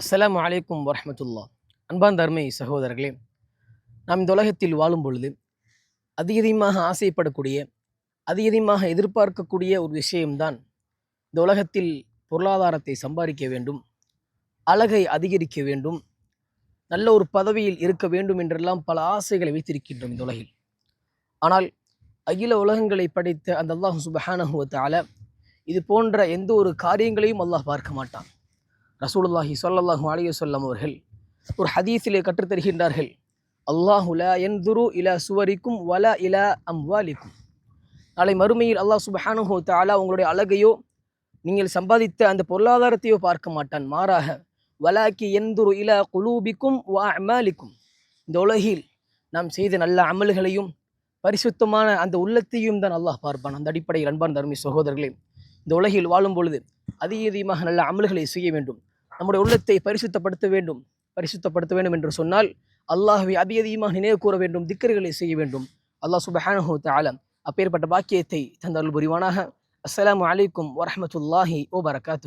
அஸ்ஸலாமு அலைக்கும் வரஹ்மத்துல்லாஹ். அன்பார்ந்த அருமை சகோதரர்களே, நாம் இந்த உலகத்தில் வாழும் பொழுது அதிகமாக ஆசைப்படக்கூடிய, அதிகமாக எதிர்பார்க்கக்கூடிய ஒரு விஷயம்தான் இந்த உலகத்தில் பொருளாதாரத்தை சம்பாதிக்க வேண்டும், அழகை அதிகரிக்க வேண்டும், நல்ல ஒரு பதவியில் இருக்க வேண்டும் என்றெல்லாம் பல ஆசைகளை வைத்திருக்கின்றோம் இந்த உலகில். ஆனால் அகில உலகங்களை படைத்த அந்த அல்லாஹ் சுப்ஹானஹு வ தஆலா இது போன்ற எந்த ஒரு காரியங்களையும் அல்லாஹ் பார்க்க மாட்டான். ரசூலுல்லாஹி ஸல்லல்லாஹு அலைஹி வஸல்லம் அவர்கள் ஒரு ஹதீஸிலே கற்றுத்தருகின்றார்கள், அல்லாஹு லா யன்துரு இலா சுவரிக்கும் வலா இலா அம்வாலிக்கும். நாளை மறுமையில் அல்லாஹ் சுப்ஹானஹு வ தஆலா உங்களுடைய அழகையோ நீங்கள் சம்பாதித்த அந்த பொருளாதாரத்தையோ பார்க்க மாட்டான். மாறாக வலாக்கி யன்துரு இலா குலூபிக்கும் வ அமாலிக்கும், இந்த உலகில் நாம் செய்த நல்ல அமல்களையும் பரிசுத்தமான அந்த உள்ளத்தையும் தான் அல்லாஹ் பார்ப்பான். அந்த அடிப்படையில் அன்பார்ந்த அருமை சகோதரர்களே, இந்த உலகில் வாழும் பொழுது அதிகமாக நல்ல அமல்களை செய்ய வேண்டும், நம்முடைய உள்ளத்தை பரிசுத்தப்படுத்த வேண்டும் என்று சொன்னால் அல்லாஹ்வை அதிகமாக நினைவு கூற வேண்டும், திக்ருகளை செய்ய வேண்டும். அல்லாஹ் சுப்ஹானஹு வ தஆலா அப்பேற்பட்ட பாக்கியத்தை தந்தருள் புரிவானாக. அஸ்ஸலாமு அலைக்கும் வரஹ்மத்துல்லாஹி வ பரகாத்துஹு.